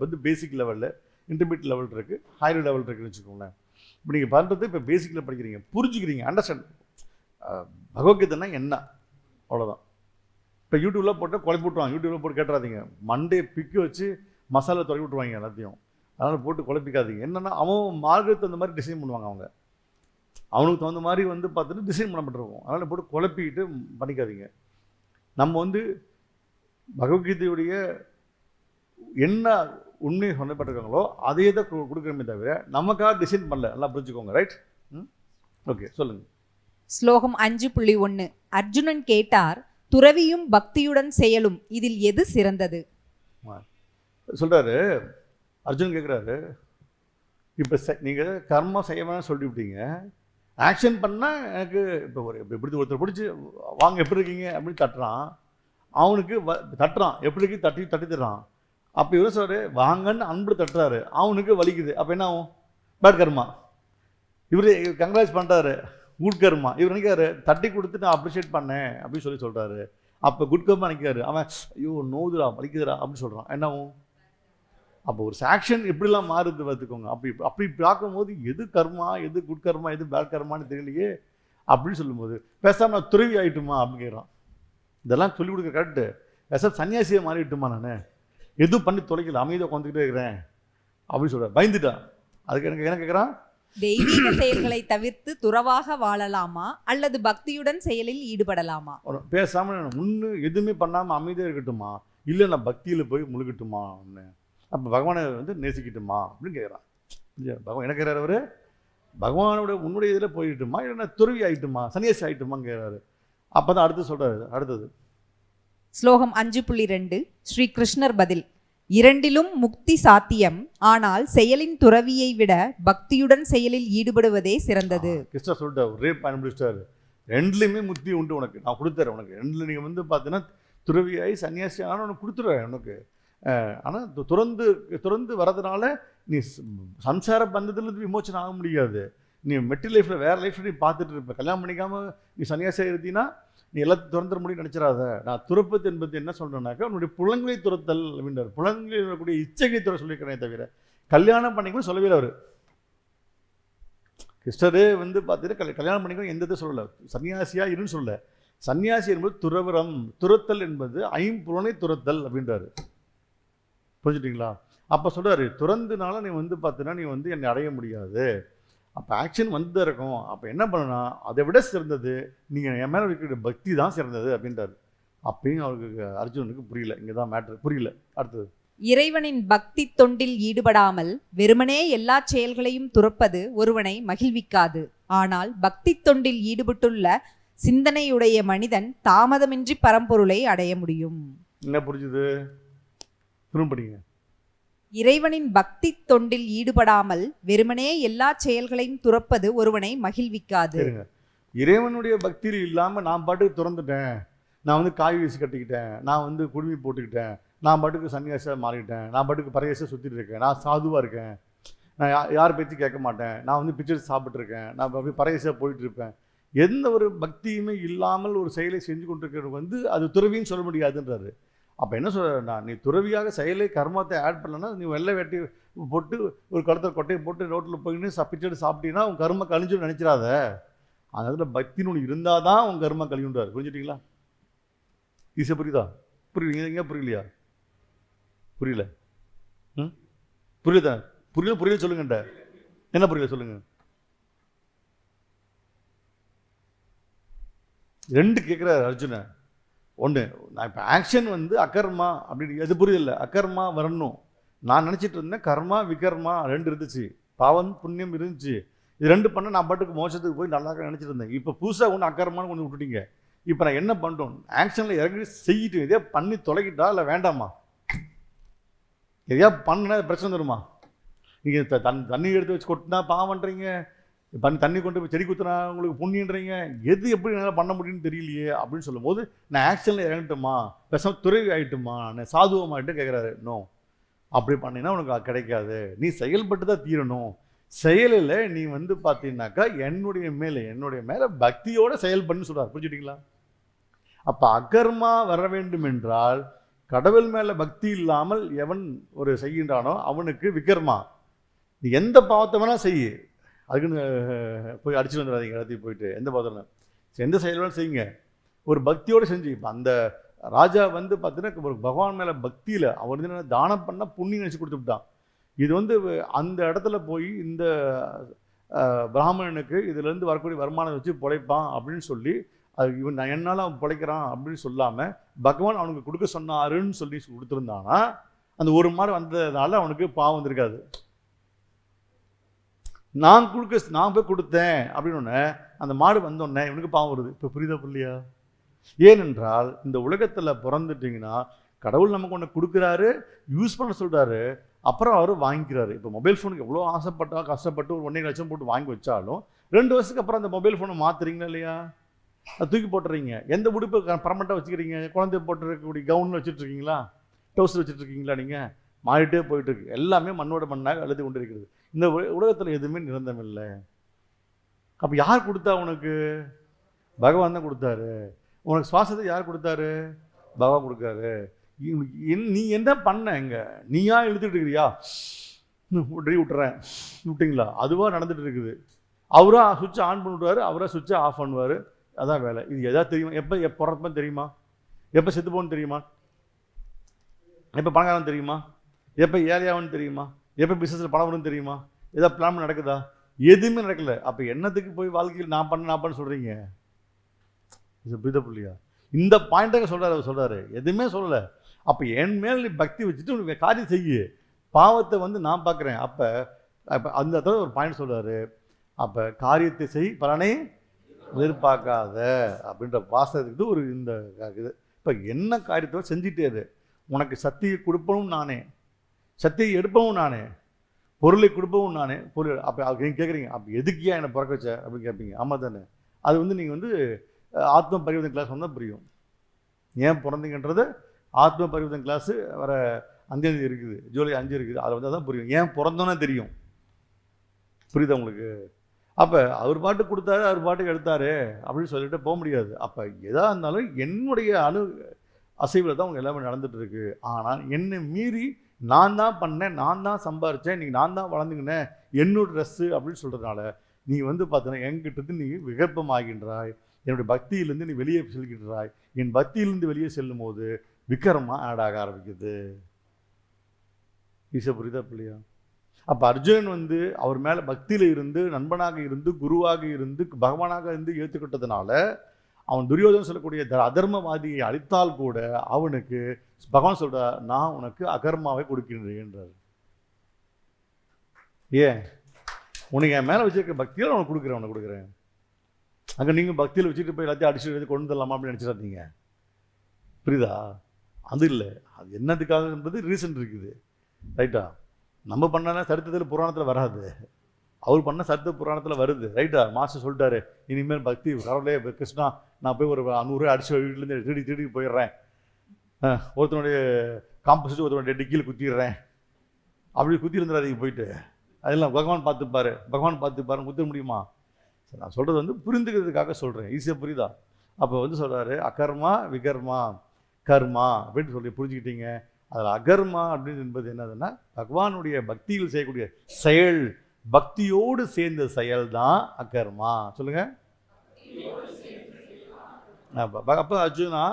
வந்து பேசிக் லெவலில், இன்டர்மீடியட் லெவல் இருக்குது, ஹையர் லெவல் இருக்குதுன்னு வச்சுக்கோங்களேன். இப்போ நீங்கள் பண்ணுறது இப்போ பேசிக்கில் படிக்கிறீங்க, புரிஞ்சுக்கிறீங்க, அண்டர்ஸ்டாண்ட். பகவத்கீதைன்னா என்ன, அவ்வளோதான். இப்போ யூடியூப்பில் போட்டால் குழப்பி விட்டுருவாங்க. யூடியூப்பில் போட்டு கேட்டுறாதீங்க. மண்டே பிக்கு வச்சு மசாலா தொலைவி விட்டுருவாங்க எல்லாத்தையும். அதனால் போட்டு குழப்பிக்காதீங்க. என்னென்னா அவன் மார்க்கெட் அந்த மாதிரி டிசைன் பண்ணுவாங்க. அவனுக்கு தகுந்த மாதிரி வந்து பார்த்துட்டு டிசைன் பண்ணப்பட்டிருக்கும். அதனால் போட்டு குழப்பிக்கிட்டு பண்ணிக்காதீங்க. நம்ம வந்து பகவத்கீதையுடைய என்ன உண்மையை சொல்லப்பட்டிருக்காங்களோ அதையே தான் கொடுக்குறோமே தவிர நமக்காக டிசைன் பண்ணல. நல்லா புரிஞ்சுக்கோங்க. ரைட்? ஓகே, சொல்லுங்க. ஸ்லோகம் 5.1. அர்ஜுனன் கேட்டார், துறவியும் பக்தியுடன் செயலும் இதில் எது சிறந்தது? சொல்றாரு, அர்ஜுனன் கேட்குறாரு, இப்போ நீங்கள் கர்மம் செய்ய வேணாம்னு சொல்லிவிட்டீங்க, ஆக்ஷன் பண்ணால் எனக்கு இப்போ எப்படி ஒருத்தர் பிடிச்சி வாங்க எப்படி இருக்கீங்க அப்படின்னு தட்டுறான், அவனுக்கு தட்டுறான், எப்படி இருக்கு தட்டி தட்டுறான். அப்போ இவரும் சொல்றாரு வாங்கன்னு அன்பு தட்டுறாரு, அவனுக்கு வலிக்குது. அப்போ என்ன ஆகும்? பேட் கர்மா. இவர் கங்க்ராட்ஸ் பண்ணுறாரு, குட் கர்மா. இவர் நினைக்காரு தட்டி கொடுத்து நான் அப்ரிஷியேட் பண்ணேன் அப்படின்னு சொல்கிறாரு. அப்போ குட் கர்மா நினைக்கிறாரு. அவன் ஐயோ நோதுரா வலிக்குதுரா அப்படின்னு சொல்கிறான். என்ன ஆகும்? அப்போ ஒரு ஆக்ஷன் எப்படிலாம் மாறுது பார்த்துக்கோங்க. அப்படி பார்க்கும்போது எது கர்மா, எது குட் கர்மா, எது பேட் கர்மான்னு தெரியலையே அப்படின்னு சொல்லும்போது பேசாமல் நான் துறவி ஆகிட்டுமா அப்படின்னு கேட்குறான். இதெல்லாம் சொல்லிக் கொடுக்க கரெக்டு. பேசாம சன்னியாசியை மாறிட்டுமா, நான் எதுவும் பண்ணி தொலைக்கல, அமைதியாக உட்காந்துக்கிட்டே இருக்கிறேன் அப்படின்னு சொல்கிறார். பயந்துட்டான். அதுக்கு எனக்கு என்ன கேட்குறான்? தெய்வீக செயல்களை தவிர்த்து துறவாக வாழலாமா அல்லது பக்தியுடன் செயலில் ஈடுபடலாமா? பேசாமல் முன்னு எதுவுமே பண்ணாமல் அமைதியாக இருக்கட்டுமா, இல்லை நான் பக்தியில் போய் முழுகட்டுமா, அப்போ பகவானை நேசிக்கட்டுமா அப்படின்னு கேட்குறான். பகவான் என்ன கேட்குறாரு? அவர் பகவானோட உன்னுடைய இதில் போயிட்டுமா, இல்லை துறவி ஆகிட்டுமா, சன்னியாசி ஆகிட்டுமான்னு கேட்குறாரு. அப்போ தான் அடுத்து சொல்கிறாரு. அடுத்தது ஸ்லோகம் 5.2. ஸ்ரீ கிருஷ்ணர் பதில், இரண்டிலும் முக்தி சாத்தியம், ஆனால் செயலின் துறவியை விட பக்தியுடன் செயலில் ஈடுபடுவதே சிறந்தது. கிருஷ்ணர் சொல்லிட்டார், ஒரே பயன்படுத்திட்டாரு. ரெண்டுலையுமே முக்தி உண்டு உனக்கு, நான் கொடுத்துறேன் உனக்கு. ரெண்டில் நீங்கள் பார்த்தீங்கன்னா துறவியாகி சன்னியாசி ஆனால் உனக்கு கொடுத்துருவேன் உனக்கு. ஆனால் துறந்து வரதுனால நீ சம்சார பந்தத்துலேருந்து விமோச்சனம் ஆக முடியாது. நீ மெட்டி லைஃப்பில் வேறு லைஃப்பில் நீ பார்த்துட்டு இருப்ப. கல்யாணம் பண்ணிக்காமல் நீ சன்னியாசியாக இருந்தீங்கன்னா நீ எல்லாத்தையும் துறந்துட முடியும் நினச்சிடாத. நான் துறப்பது என்பது என்ன சொல்கிறேன்னாக்கா உன்னுடைய புலன்களை துரத்தல் அப்படின்றார். புலன்களில் இருக்கக்கூடிய இச்சைகளை துற சொல்லியிருக்கிறேன் தவிர கல்யாணம் பண்ணிக்கணும் சொல்லவே அவர். கிருஷ்ணரே பார்த்துட்டு கல்யாணம் பண்ணிக்கணும் எந்த இதை சொல்லலை, சன்னியாசியாக இருன்னு சொல்ல. சன்னியாசி என்பது துறவரம், துரத்தல் என்பது ஐம்புலனை துரத்தல் அப்படின்றாரு. புரிஞ்சுட்டிங்களா? அப்போ சொல்கிறாரு, துறந்துனால நீ பார்த்தீங்கன்னா நீ என்னை அடைய முடியாது. அப்போ ஆக்ஷன் தான் இருக்கும். அப்போ என்ன பண்ணுனா அதை விட சிறந்தது நீங்கள் என் மேலே இருக்கிற பக்தி தான் சிறந்தது அப்படின்றாரு. அப்பயும் அவருக்கு அர்ஜுனனுக்கு புரியல. இங்கே தான் மேட்ரு புரியல. அடுத்தது, இறைவனின் பக்தி தொண்டில் ஈடுபடாமல் வெறுமனே எல்லா செயல்களையும் துறப்பது ஒருவனை மகிழ்விக்காது. ஆனால் பக்தி தொண்டில் ஈடுபட்டுள்ள சிந்தனையுடைய மனிதன் தாமதமின்றி பரம்பொருளை அடைய முடியும். என்ன புரிஞ்சுது? திரும்பிங்க. இறைவனின் பக்தி தொண்டில் ஈடுபடாமல் வெறுமனே எல்லா செயல்களையும் துறப்பது ஒருவனை மகிழ்விக்காது. இறைவனுடைய பக்தியில் இல்லாமல் நான் பாட்டுக்கு துறந்துட்டேன், நான் காய் வீசி கட்டிக்கிட்டேன், நான் குடுமி போட்டுக்கிட்டேன், நான் பாட்டுக்கு சன்னியாசியாக மாறிட்டேன், நான் பாட்டுக்கு பரதேசம் சுற்றிட்டு இருக்கேன், நான் சாதுவாக இருக்கேன், நான் யார் பேச்சு கேட்க மாட்டேன், நான் பிச்சை சாப்பிட்ருக்கேன், நான் அப்படி பரதேசமாக போயிட்டு இருப்பேன். எந்த ஒரு பக்தியுமே இல்லாமல் ஒரு செயலை செஞ்சு கொண்டிருக்கிறது அது துறவின்னு சொல்ல முடியாதுன்றாரு. அப்போ என்ன சொல்கிறேன்னா, நீ துறவியாக செயலை கர்மத்தை ஆட் பண்ணலன்னா நீ வெள்ளை வெட்டி போட்டு ஒரு கழுத்தில் கொட்டையை போட்டு ரோட்டில் போயின்னு பிச்சை சாப்பிட்டீங்கன்னா உன் கர்ம கழிஞ்சுன்னு நினச்சிடாத. அந்த இடத்துல பக்தின்னு ஒன்று இருந்தால் தான் உன் கர்ம கழிவுன்றார். புரிஞ்சுட்டிங்களா? ஈஸியாக புரியுதா? புரியல? எங்கே புரியலையா? புரியல? புரியல? புரியல சொல்லுங்கண்ட. என்ன புரியல சொல்லுங்க. ரெண்டு கேட்குறாரு அர்ஜுனன். ஒன்று, நான் இப்போ ஆக்ஷன் அகர்மா அப்படின்னு எது புரியல. அகர்மா வரணும். நான் நினச்சிட்டு இருந்தேன் கர்மா விகர்மா ரெண்டு இருந்துச்சு, பாவம் புண்ணியம் இருந்துச்சு. இது ரெண்டு பண்ண நான் பாட்டுக்கு மோசத்துக்கு போய் நல்லா நினச்சிட்டு இருந்தேன். இப்போ புதுசாக ஒன்று அகர்மான்னு ஒன்று விட்டுட்டீங்க. இப்போ நான் என்ன பண்ணுறோம்? ஆக்ஷனில் இறங்கி செய்யிட்டு எதையா பண்ணி தொலைக்கிட்டா இல்லை வேண்டாமா? எதையா பண்ணா பிரச்சனை தருமா? நீங்கள் தண்ணி எடுத்து வச்சு கொட்டினா பாவன்றீங்க, தண்ணி கொண்டு போய் செடி குத்துனா உங்களுக்கு புண்ணியன்றீங்க. எது எப்படி என்னால் பண்ண முடியும்னு தெரியலையே அப்படின்னு சொல்லும் போது நான் ஆக்ஷனில் இறங்கிட்டோமா, பேசாம துறவி ஆகிட்டுமா, நான் சாதுவமாகிட்டு கேட்குறாரு. நோ, அப்படி பண்ணினா உனக்கு கிடைக்காது. நீ செயல்பட்டு தான் தீரணும். செயலில் நீ பார்த்தீங்கன்னாக்கா என்னுடைய மேலே பக்தியோட செயல் பண்ணு சொல்கிறார். புரிஞ்சுட்டிங்களா? அப்போ அகர்மா வர வேண்டும் என்றால் கடவுள் மேலே பக்தி இல்லாமல் எவன் ஒரு செய்கின்றானோ அவனுக்கு விகர்மா. நீ எந்த பாவத்தை வேணால் செய்ய, அதுக்குன்னு போய் அடிச்சுட்டு வந்துடாதீங்க எல்லாத்தையும் போயிட்டு. எந்த பாத்திரம் எந்த செயலும் செய்யுங்க, ஒரு பக்தியோடு செஞ்சு. இப்போ அந்த ராஜா பார்த்தீங்கன்னா ஒரு பகவான் மேலே பக்தியில் அவர் என்ன தானம் பண்ணால் புண்ணியம் நினச்சி கொடுத்துட்டான். இது அந்த இடத்துல போய் இந்த பிராமணனுக்கு இதுலேருந்து வரக்கூடிய வருமானம் வச்சு பிழைப்பான் அப்படின்னு சொல்லி அது இவன் என்னால் அவன் பிழைக்கிறான் அப்படின்னு சொல்லாமல் பகவான் அவனுக்கு கொடுக்க சொன்னாருன்னு சொல்லி கொடுத்துருந்தானா அந்த ஒரு மாதிரி வந்ததுனால அவனுக்கு பாவம் வந்திருக்காது. நான் போய் கொடுத்தேன் அப்படின்னு அந்த மாடு வந்தோடனே இவனுக்கு பாவம் வருது. இப்போ புரியுதா புரியலையா? ஏனென்றால் இந்த உலகத்தில் பிறந்துட்டிங்கன்னா கடவுள் நமக்கு ஒன்று கொடுக்குறாரு, யூஸ் பண்ண சொல்கிறாரு, அப்புறம் அவர் வாங்கிக்கிறாரு. இப்போ மொபைல் ஃபோனுக்கு எவ்வளோ ஆசைப்பட்டா கஷ்டப்பட்டு ஒரு 1.5 லட்சம் போட்டு வாங்கி வச்சாலும் 2 வருஷத்துக்கு அப்புறம் அந்த மொபைல் ஃபோனை மாற்றுறீங்களா இல்லையா? அது தூக்கி போட்டுறீங்க. எந்த உடுப்பு பர்மனெண்ட்டாக வச்சுக்கிறீங்க? குழந்தை போட்டுருக்கக்கூடிய கவுனில் வச்சுட்ருக்கீங்களா? டவுசர் வச்சுட்ருக்கீங்களா? நீங்கள் மாறிட்டே போயிட்டுருக்கு. எல்லாமே மண்ணோட மண்ணாக அழுது கொண்டு இருக்கிறது. இந்த உலகத்தில் எதுவுமே நிரந்தரம் இல்லை. அப்போ யார் கொடுத்தா உனக்கு? பகவான் தான் கொடுத்தாரு. உனக்கு சுவாசத்தை யார் கொடுத்தாரு? பகவான் கொடுக்காரு. நீ என்ன பண்ண? இங்க நீயா இழுத்துட்டு இருக்கிறியா? விட்டுறேன் விட்டிங்களா? அதுவாக நடந்துட்டு இருக்குது. அவரா சுவிட்சை ஆன் பண்ணிவிடுவார், அவரா சுவிட்சை ஆஃப் பண்ணுவார். அதான் வேலை. இது எதாவது தெரியுமா? எப்போ பிறப்பன்னு தெரியுமா? எப்போ செத்து போகணும்னு தெரியுமா? எப்போ பணக்காரன் தெரியுமா? எப்போ ஏழையாவன்னு தெரியுமா? எப்போ பிஸ்னஸில் பணம் வரும்னு தெரியுமா? ஏதாவது பிளான் நடக்குதா? எதுவுமே நடக்கல. அப்போ என்னத்துக்கு போய் வாழ்க்கையில் நான் பண்ண சொல்கிறீங்க? இது புரியுதா புள்ளியா? இந்த பாயிண்ட்டாக சொல்கிறாரு. எதுவுமே சொல்லலை. அப்போ என் மேல் நீ பக்தி வச்சுட்டு உனக்கு காரியம் செய்ய, பாவத்தை நான் பார்க்குறேன். அப்போ அந்த இடத்துல ஒரு பாயிண்ட் சொல்கிறாரு. அப்போ காரியத்தை செய், பலனை எதிர்பார்க்காத அப்படின்ற வாசகத்துக்கு ஒரு இந்த இது. இப்போ என்ன காரியத்தை செஞ்சுட்டே உனக்கு சக்தியை கொடுப்பவும் நானே, சக்தியை எடுப்பவும் நானே, பொருளை கொடுப்பவும் நானே. பொருள் அப்போ நீங்கள் கேட்குறீங்க, அப்போ எதுக்கியா என்னை பிறக்க வச்ச அப்படின்னு கேட்பீங்க. ஆமாம் தானே? அது நீங்கள் ஆத்ம பரிவர்த்தனை கிளாஸ் வந்தால் புரியும். ஏன் பிறந்தீங்கன்றது ஆத்ம பரிவர்த்தனை கிளாஸு வர 5 இருக்குது, ஜூலை 5 இருக்குது. அதில் தான் புரியும். ஏன் பிறந்தோன்னே தெரியும். புரியுதா உங்களுக்கு? அப்போ அவர் பாட்டுக்கு கொடுத்தாரு, அவர் பாட்டுக்கு எடுத்தாரு அப்படின்னு சொல்லிட்டு போக முடியாது. அப்போ எதாக இருந்தாலும் என்னுடைய அசைவில் தான் அவங்க எல்லாமே நடந்துட்டு இருக்கு. ஆனால் என்னை மீறி நான் தான் பண்ணேன், நான் தான் சம்பாரித்தேன், நீங்கள் நான் தான் வளர்ந்துக்கினேன், என்னோட ட்ரெஸ்ஸு அப்படின்னு சொல்கிறதுனால நீ பார்த்தீங்கன்னா என்கிட்ட நீ விகற்பமாகின்றாய். என்னுடைய பக்தியிலேருந்து நீ வெளியே செல்கின்றாய். என் பக்தியிலிருந்து வெளியே செல்லும் போது விக்ரமாக ஆட் ஆக ஆரம்பிக்குது. ஈஸியாக புரியுதா பிள்ளையா? அப்போ அர்ஜுனன் அவர் மேலே பக்தியில் இருந்து, நண்பனாக இருந்து, குருவாக இருந்து, பகவானாக இருந்து ஏற்றுக்கிட்டதுனால அவன் துரியோதனன் சொல்லக்கூடிய அதர்மவாதியை அழித்தால் கூட அவனுக்கு பகவான் சொல்கிறார், நான் உனக்கு அகர்மாவை கொடுக்கின்றேன்றார். ஏன்? உனக்கு என் மேலே வச்சிருக்க பக்தியில் உனக்கு கொடுக்குறேன். அங்கே நீங்கள் பக்தியில் வச்சுட்டு போய் எல்லாத்தையும் அடிச்சு கொண்டு தரலாமா அப்படின்னு நினச்சிடாதீங்க. புரியுதா? அது இல்லை. அது என்னதுக்காகன்றது ரீசன் இருக்குது. ரைட்டா? நம்ம பண்ணால் சரித்திரத்தில் புராணத்தில் வராது, அவர் பண்ண சரித்திர புராணத்தில் வருது. ரைட்டா? மாஸ்டர் சொல்லிட்டாரு, இனிமேல் பக்தி கடவுளே கிருஷ்ணா, நான் போய் ஒரு 100 அடிச்சு வீட்டிலேருந்து திருடி போயிடுறேன், ஒருத்தனுடைய காம்பஸ் ஒருத்தனுடைய டிக்கியில் குத்திடுறேன் அப்படி குத்தி இருந்துடாதீங்க போயிட்டு. அதெல்லாம் பகவான் பார்த்துப்பாருன்னு குத்த முடியுமா? சரி, நான் சொல்கிறது புரிந்துக்கிறதுக்காக சொல்கிறேன். ஈஸியாக புரியுதா? அப்போ சொல்கிறாரு அகர்மா விகர்மா கர்மா அப்படின்னு சொல்லி புரிஞ்சுக்கிட்டீங்க. அதில் அகர்மா அப்படின்னு என்பது என்னதுன்னா பகவானுடைய பக்தியில் செய்யக்கூடிய செயல், பக்தியோடு சேர்ந்த செயல் தான் அகர்மா. சொல்லுங்க. அப்போ அர்ஜுனா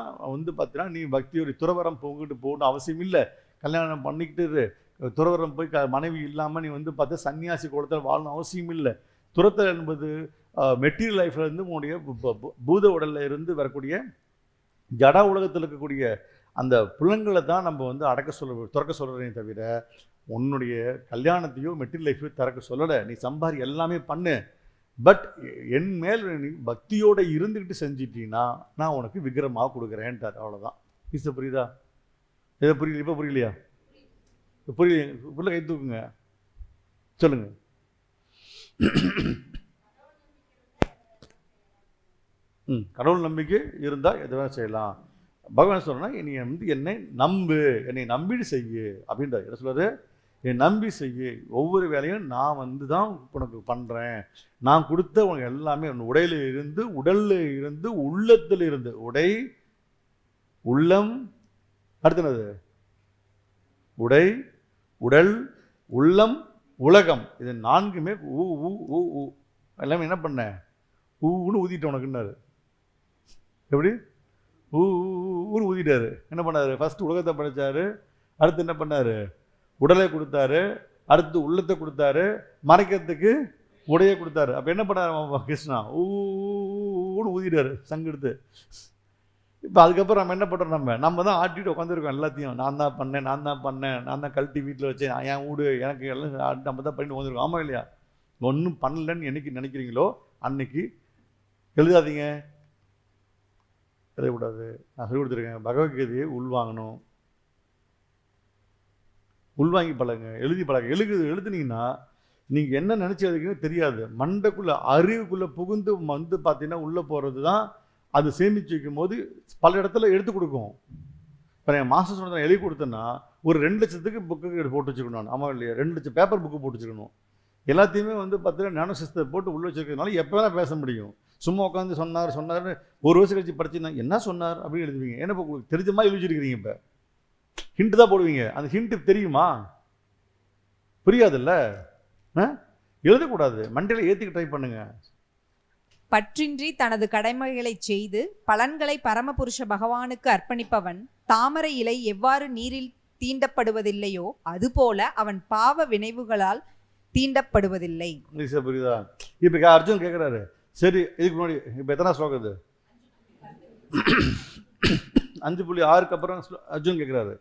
பார்த்தீங்கன்னா நீ பக்தியோட துறவரம் போகணும்னு அவசியம் இல்லை. கல்யாணம் பண்ணிக்கிட்டு துறவரம் போய் மனைவி இல்லாமல் நீ பார்த்து சன்னியாசி குலத்தில் வாழணும் அவசியம் இல்லை. துறத்தல் என்பது மெட்டீரியல் லைஃப்ல இருந்து உன்னுடைய பூத உடல்ல இருந்து வரக்கூடிய ஜட உலகத்தில் இருக்கக்கூடிய அந்த புலன்களை தான் நம்ம துறக்க சொல்கிறேனே தவிர உன்னுடைய கல்யாணத்தையோ மெட்டீரியல் லைஃப்பையோ திறக்க சொல்லலை. நீ சம்பாரி எல்லாமே பண்ணு, பட் என் மேல் நீ பக்தியோடு இருந்துக்கிட்டு செஞ்சிட்டீங்கன்னா நான் உனக்கு விக்கிரமாக கொடுக்குறேன்ட்டார். அவ்வளோதான். ஈஸியாக புரியுதா? இதை புரியல? இப்போ புரியலையா? புரியல கை தூக்குங்க, சொல்லுங்க. கடவுள் நம்பிக்கை இருந்தால் எது வேணால் செய்யலாம். பகவான் சொல்றேன்னா நீ என்னை நம்பு, என்னை நம்பிட்டு செய்யு அப்படின்றார். என்ன சொல்றாரு? என் நம்பி செய்யு, ஒவ்வொரு வேலையும் நான் தான் உனக்கு பண்ணுறேன். நான் கொடுத்த உனக்கு எல்லாமே உடையில இருந்து, உடல்ல இருந்து, உள்ளத்தில் இருந்து. உடை, உள்ளம், அடுத்தது உடை, உடல், உள்ளம், உலகம். இது 4மே எல்லாமே என்ன பண்ண? ஊன்னு ஊதிட்டு உனக்குன்னாரு. எப்படி? ஊர் ஊதிட்டாரு. என்ன பண்ணாரு? ஃபர்ஸ்ட் உலகத்தை படைச்சாரு, அடுத்து என்ன பண்ணாரு? உடலை கொடுத்தாரு, அடுத்து உள்ளத்தை கொடுத்தாரு, மறைக்கிறதுக்கு உடையை கொடுத்தாரு. அப்போ என்ன பண்ணாரு கிருஷ்ணா? ஊன்னு ஊதிட்டாரு சங்கு எடுத்து. இப்போ அதுக்கப்புறம் நம்ம என்ன பண்ணுறோம்? நம்ம தான் ஆட்டிட்டு உட்காந்துருக்கோம் எல்லாத்தையும். நான் தான் பண்ணேன், நான் தான் கழட்டி வீட்டில் வச்சேன், என் வீடு எனக்கு எல்லாம் நம்ம தான் பண்ணிட்டு வந்துருக்கோம். ஆமாம் இல்லையா? ஒன்றும் பண்ணலன்னு என்னைக்கு நினைக்கிறீங்களோ அன்னைக்கு எழுதாதீங்க, எழுதக்கூடாது. நான் சொல்லி கொடுத்துருக்கேன், பகவத்கீதையை உள்வாங்கணும், உள்வாங்கி பழகுங்க, எழுதி பழக. எழுதுனீங்கன்னா நீங்கள் என்ன நினச்சதுக்குன்னு தெரியாது. மண்டைக்குள்ளே அறிவுக்குள்ளே புகுந்து வந்து பார்த்தீங்கன்னா உள்ளே போகிறது தான் அது சேமித்து வைக்கும் போது பல இடத்துல எடுத்து கொடுக்கும். இப்போ என் மாஸ்டர் சொன்னதை எழுதி கொடுத்தேன்னா ஒரு 2 லட்சத்துக்கு புக்கு போட்டு வச்சுக்கணும். நான் ஆமாம் இல்லையா, 2 லட்சம் பேப்பர் புக்கு போட்டு வச்சுக்கணும். எல்லாத்தையுமே வந்து பார்த்தீங்கன்னா ஞான சிஸ்டத்தை போட்டு உள்ளே வச்சுருக்கிறதுனால எப்போ வேணால் பேச முடியும். சும்மா உட்காந்து சொன்னார் ஒரு வருஷம் கழிச்சு படிச்சுன்னா என்ன சொன்னார் அப்படின்னு எழுதுவீங்க. ஏன்னா இப்போ உங்களுக்கு தெரிஞ்ச மாதிரி எழுதிச்சிருக்கிறீங்க. இப்போ ஹிண்ட்டு தான் போடுவீங்க. அந்த ஹிண்ட்டு தெரியுமா? புரியாதுல்ல. எழுதக்கூடாது, மண்டையில் ஏற்றிக்க ட்ரை பண்ணுங்க. பற்றின்றி தனது கடமைகளை செய்து பலன்களை பரமபுருஷ பகவானுக்கு அர்ப்பணிப்பவன் தாமரை இலை எவ்வாறு நீரில் தீண்டப்படுவதில்லையோ அதுபோல அவன் பாவ வினைவுகளால் தீண்டப்படுவதில்லை. புரியுதா? இப்போ அர்ஜுன் கேட்குறாரு, சரி இதுக்கு முன்னாடி இப்போ எத்தனை ஸ்லோகம் இது? 5.6க்கு அப்புறம் அர்ஜுன் கேட்குறாரு,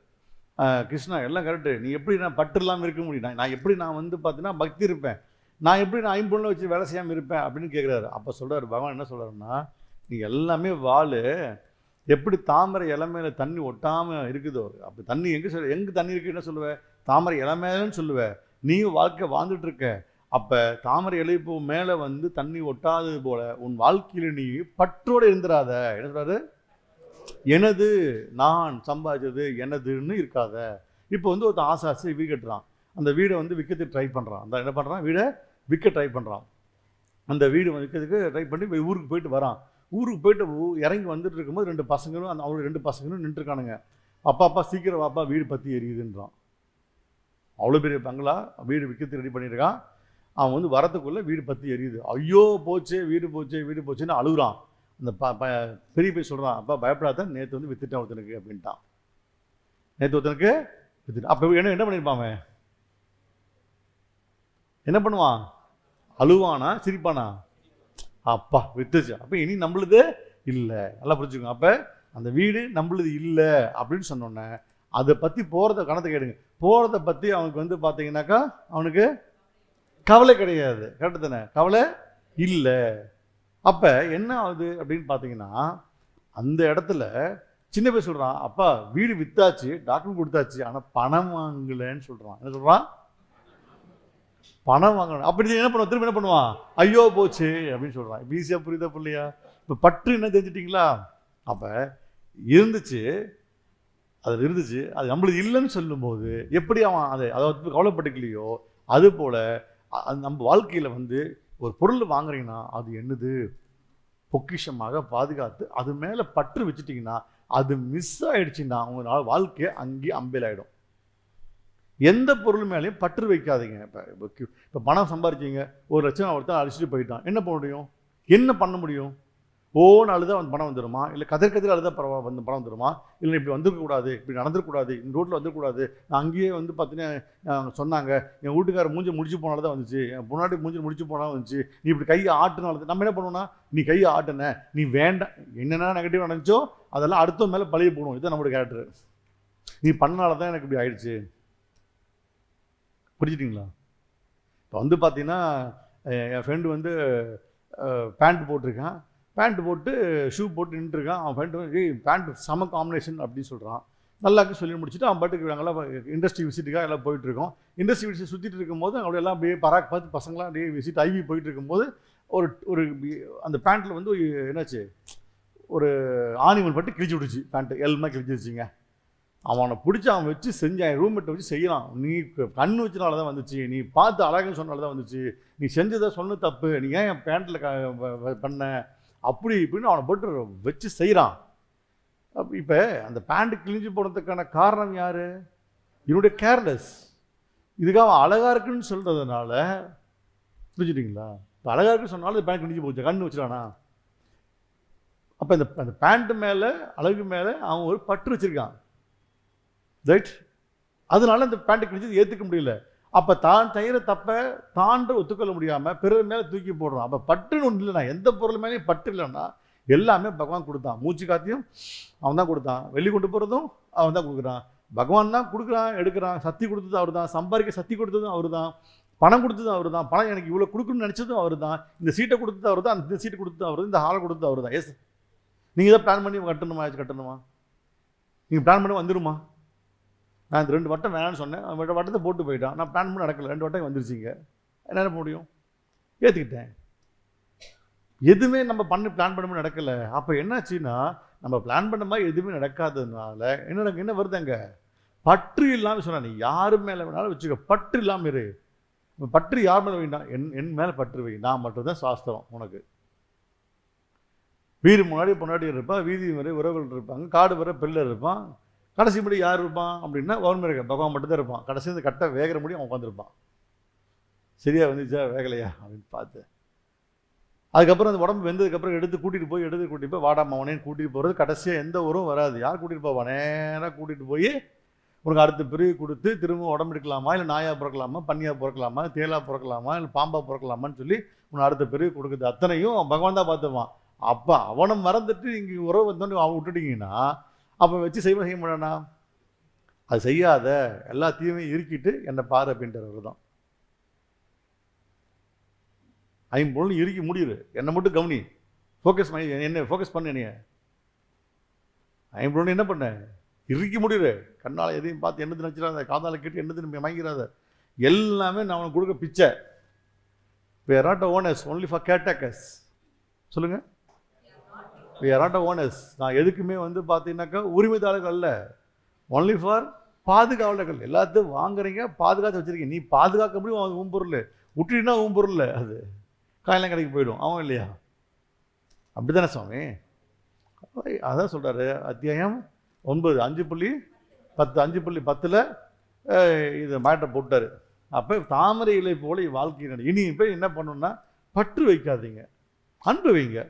கிருஷ்ணா எல்லாம் கரெக்டு, நீ எப்படி நான் பற்று இல்லாமல் இருக்க முடியும்? நான் எப்படி நான் வந்து பார்த்தீங்கன்னா பக்தி இருப்பேன், நான் எப்படி நான் 5 வச்சு வேலை செய்யாமல் இருப்பேன் அப்படின்னு கேட்குறாரு. அப்போ சொல்கிறார் பகவான் என்ன சொல்கிறாருன்னா, நீங்கள் எல்லாமே எப்படி தாமரை இளமையில தண்ணி ஒட்டாமல் இருக்குதோ, அப்போ தண்ணி எங்கே தண்ணி இருக்குது என்ன சொல்லுவேன்? தாமரை இளமையிலன்னு சொல்லுவேன். நீயும் வாழ்க்கை வாழ்ந்துட்டு இருக்க. அப்போ தாமரை இலைப்பு மேலே வந்து தண்ணி ஒட்டாதது போல உன் வாழ்க்கையில் நீ பற்றோடு இருந்துடாத. என்ன சொல்கிறாரு? எனது, நான் சம்பாதிச்சது எனதுன்னு இருக்காத. இப்போ வந்து ஒருத்தன் ஆசை வீடு கட்டுறான். அந்த வீடை வந்து விற்கிறதுக்கு ட்ரை பண்ணுறான். அந்த என்ன பண்ணுறான்? வீடை விற்க ட்ரை பண்ணுறான். அந்த வீடு விற்கிறதுக்கு ட்ரை பண்ணி ஊருக்கு போயிட்டு வரான். ஊருக்கு போயிட்டு இறங்கி வந்துட்டு இருக்கும்போது 2 பசங்களும் அவங்களுக்கு 2 பசங்களும் நின்றுருக்கானுங்க. அப்பா சீக்கிரம் வாப்பா, வீடு பற்றி எரியுதுன்றான். அவ்வளோ பெரிய பங்களா வீடு விற்கிறதுக்கு ரெடி பண்ணியிருக்கான். அவன் வந்து வரத்துக்குள்ளே வீடு பற்றி எரியுது. ஐயோ போச்சு, வீடு போச்சுன்னு அழுகுறான். அந்த பெரிய போய் சொல்கிறான், அப்பா பயப்படாத, நேற்று வந்து வித்துட்டேன் ஒருத்தனுக்கு அப்படின்ட்டான். நேற்று ஒருத்தனுக்கு வித்துட்டான். அப்போ என்ன பண்ணியிருப்பான்? என்ன பண்ணுவான்? அழுவானா சிரிப்பானா? அப்பா வித்துச்சு, அப்போ இனி நம்மளுது இல்லை. நல்லா புரிஞ்சுக்கோங்க. அப்போ அந்த வீடு நம்மளுது இல்லை அப்படின்னு சொன்னோன்னே அதை பற்றி போகிறத கணத்தை கேடுங்க. போகிறத பற்றி அவனுக்கு வந்து பார்த்தீங்கன்னாக்கா அவனுக்கு கவலை கிடையாது. கரெக்டு தானே? கவலை இல்லை. அப்போ என்ன ஆகுது அப்படின்னு பார்த்தீங்கன்னா, அந்த இடத்துல சின்ன பேர் சொல்கிறான், அப்பா வீடு வித்தாச்சு, டாக்குமெண்ட் கொடுத்தாச்சு, ஆனால் பணம் வாங்கலைன்னு சொல்கிறான். என்ன சொல்கிறான்? பணம் வாங்கணும். அப்படி என்ன பண்ணுவான்? திரும்ப என்ன பண்ணுவான்? ஐயோ போச்சு அப்படின்னு சொல்கிறான். இப்போ ஈஸியாக புரியுதா பிள்ளையா? இப்போ பற்று என்ன தெரிஞ்சிட்டிங்களா? அப்போ இருந்துச்சு, அதில் இருந்துச்சு, அது நம்மளுக்கு இல்லைன்னு சொல்லும்போது எப்படி அவன் அதை வந்து கவலைப்பட்டுக்கலையோ அதுபோல் நம்ம வாழ்க்கையில் வந்து ஒரு பொருள் வாங்குறீங்கன்னா அது என்னது பொக்கிஷமாக பாதுகாத்து அது மேலே பற்று வச்சுட்டிங்கன்னா அது மிஸ் ஆகிடுச்சின்னா உங்களால் வாழ்க்கையை அங்கேயே அம்பேலாயிடும். எந்த பொருள் மேலேயும் பற்று வைக்காதீங்க. இப்போ பணம் சம்பாதிச்சிங்க, 1 லட்சம் ஒருத்தர் அழிச்சிட்டு போயிட்டான், என்ன பண்ண முடியும்? என்ன பண்ண முடியும்? ஓன்னு அழுதா வந்து பணம் வந்துடுமா? இல்லை கதிர் அழுதா வந்து பணம் வந்துடுமா? இல்லை இப்படி வந்துருக்கக்கூடாது, இப்படி நடந்துருக்கூடாது, இந்த ரோட்டில் வந்துருக்கூடாது, நான் அங்கேயே வந்து பார்த்தீங்கன்னா சொன்னாங்க, என் வீட்டுக்காரர் மூஞ்சி முடிச்சு போனால தான் வந்துச்சு, என் பொன்னாடி மூஞ்சி முடிச்சு போனாலும் வந்துச்சு, நீ இப்படி கையை ஆட்டுனால நம்ம என்ன பண்ணுவோம்னா, நீ கையை ஆட்டுன, நீ வேண்டாம், என்னென்ன நெகட்டிவ் நடந்துச்சோ அதெல்லாம் அடுத்த மேலே பழிய போடும். இதுதான் நம்மளோட கேரக்டர். நீ பண்ணனால தான் எனக்கு இப்படி ஆயிடுச்சு. புரிஞ்சுட்டிங்களா? இப்போ வந்து பார்த்தீங்கன்னா என் ஃப்ரெண்டு வந்து பேண்ட் போட்டிருக்கான், பேண்ட் போட்டு ஷூ போட்டு நின்றுருக்கான். அவன் ஃப்ரெண்டு பேண்ட் செம காம்பினேஷன் அப்படின்னு சொல்கிறான். நல்லாக்கு சொல்லி முடிச்சுட்டு அவன் பாட்டுக்கு நாங்கள்லாம் இண்டஸ்ட்ரி விசிட்டுக்காக எல்லாம் போயிட்டுருக்கோம். இண்டஸ்ட்ரி விசிட் சுற்றிட்டு இருக்கும்போது அவங்கள எல்லாம் அப்படியே பராக் பார்த்து பசங்களாம் அப்படியே விசிட் ஐவி போயிட்டு இருக்கும்போது ஒரு அந்த பேண்ட்டில் வந்து என்னாச்சு, ஒரு ஆணிமன் பட்டு கிழிச்சு விடுச்சு. பேண்ட்டு எல்லாம் கிழிச்சிருச்சிங்க. அவனை பிடிச்சி அவன் வச்சு செஞ்சான், ரூம்மேட்டை வச்சு செய்யலாம். நீ கண்ணு வச்சனால தான் வந்துச்சு, நீ பார்த்து அழகுன்னு சொன்னால தான் வந்துச்சு, நீ செஞ்சதை சொன்ன தப்பு, நீ ஏன் என் பேண்ட்டில் பண்ண அப்படி இப்படின்னு அவனை போட்டு வச்சு செய்கிறான். இப்போ அந்த பேண்ட்டு கிழிஞ்சு போனதுக்கான காரணம் யார்? என்னுடைய கேர்லெஸ். இதுக்காக அவன் அழகாக இருக்குன்னு சொல்கிறதுனால, புரிஞ்சுட்டிங்களா? இப்போ அழகாக இருக்குன்னு சொன்னாலும் இந்த பேண்ட் கிழிஞ்சு போச்சு, கண்ணு வச்சுட்டானா? அப்போ அந்த பேண்ட்டு மேலே அழகு மேலே அவன் ஒரு பற்று வச்சுருக்கான், ரைட்? அதனால இந்த பேண்ட்டு கிழிஞ்சது ஏற்றுக்க முடியல. அப்போ தான் செய்கிற தப்பை தாண்ட ஒத்துக்கொள்ள முடியாமல் பிறர் மேலே தூக்கி போடுறான். அப்போ பற்றுன்னு ஒன்று இல்லைண்ணா, எந்த பொருள் மேலேயும் பற்று இல்லைன்னா எல்லாமே பகவான் கொடுத்தான். மூச்சு காத்தியும் அவன் தான் கொடுத்தான், வெளி கொண்டு போகிறதும் அவன் தான் கொடுக்குறான். பகவான் தான் கொடுக்குறான், எடுக்கிறான். சக்தி கொடுத்தது அவர் தான், சம்பாதிக்க சக்தி கொடுத்ததும் அவர் தான், பணம் கொடுத்ததும் அவர் தான், பணம் எனக்கு இவ்வளோ கொடுக்கணும்னு நினச்சதும் அவர் தான், இந்த சீட்டை கொடுத்தது அவர் தான், இந்த சீட்டு கொடுத்தது அவர் தான், இந்த ஹாலை கொடுத்தது அவர் தான். எஸ், நீங்கள் தான் பிளான் பண்ணி கட்டணுமா? நீங்கள் பிளான் பண்ணி வந்துடுமா? நான் இந்த 2 வட்டம் வேணான்னு சொன்னேன், அவன் வட்டத்தை போட்டு போயிட்டான், நான் பிளான் பண்ணி நடக்கலை, 2 வட்டம் வந்துருச்சிங்க, என்ன முடியும்? ஏற்றுக்கிட்டேன். எதுவுமே நம்ம பிளான் பண்ண நடக்கலை. அப்போ என்னாச்சுன்னா, நம்ம பிளான் பண்ண மாதிரி எதுவுமே நடக்காததுனால என்ன வருதுங்க? பற்று இல்லாமல் சொன்னா, நீ யாரு மேலே வேணாலும் வச்சுக்க, பற்று இல்லாமல் இரு. பற்று யார் மேலே வைனா, என் மேலே பற்று வை, நான் மட்டும்தான் சாஸ்திரம் உனக்கு. வீடு முன்னாடி இருப்பான், வீதி வரை உறவுகள் இருப்பாங்க, காடு வரை பிள்ளை இருப்பான், கடைசி முடி யார் இருப்பான் அப்படின்னா பகவான் மட்டும்தான் இருப்பான். கடைசி இந்த கட்டை வேகிற முடியும் அவன் உட்காந்துருப்பான். சரியா வந்துச்சா வேகலையா அப்படின்னு பார்த்து, அதுக்கப்புறம் அந்த உடம்பு வெந்ததுக்கப்புறம் எடுத்து கூட்டிகிட்டு போய் வாடா மவனேன்னு கூட்டிகிட்டு போகிறது. கடைசியாக எந்த ஊரும் வராது. யார் கூட்டிகிட்டு போவா? நேராக கூட்டிகிட்டு போய் உனக்கு அடுத்த பிரிவு கொடுத்து திரும்ப உடம்பு எடுக்கலாமா, இல்லை நாயாக பிறக்கலாமா, பன்னியாக பிறக்கலாமா, தேலாக பிறக்கலாமா, இல்லை பாம்பாக பிறக்கலாமான்னு சொல்லி உனக்கு அடுத்த பிரிவு கொடுக்குது. அத்தனையும் பகவான் தான் பார்த்துப்பான். அப்போ அவனை மறந்துட்டு இங்கே உறவு வந்தோன்னு அவன் விட்டுட்டிங்கன்னா அப்போ வச்சு செய்ய மாட்டானா? அது செய்யாத, எல்லாத்தையுமே இருக்கிட்டு என்னை பாரு அப்படின்றவர் தான். ஐம்பொருள் இறுக்கி முடியுது, என்னை மட்டும் கவனி, ஃபோக்கஸ் பண்ணி என்ன ஃபோக்கஸ் பண்ண, என்னைய ஐம்பொருள் என்ன பண்ண, இறுக்கி முடியுது. கண்ணால் எதையும் பார்த்து என்னது நினச்சிடாத, காதால் கேட்டு என்னது மயங்கிறாத, எல்லாமே நான் அவனுக்கு கொடுக்க பிச்சை. we are not owners, only for caretakers. சொல்லுங்க, we are not owners. நான் எதுக்குமே பார்த்தீங்கன்னாக்கா உரிமைதாளர்கள் அல்ல, ஒன்லி ஃபார் பாதுகாவலர்கள். எல்லாத்தையும் வாங்குறீங்க, பாதுகாத்து வச்சிருக்கீங்க. நீ பாதுகாக்க முடியும், அவன் உன் பொருள், விட்டுனா உன் பொருள், அது காயெல்லாம் கடைக்கு போயிடும், அவன் இல்லையா? அப்படி தானே சுவாமி? அதான் சொல்கிறாரு அத்தியாயம் 9 5.10 5.10 இது மேட்டை போட்டார். அப்போ தாமரை இலை போல வாழ்க்கை. இனி போய் என்ன பண்ணணும்னா, பற்று வைக்காதீங்க, அன்பு வைங்க.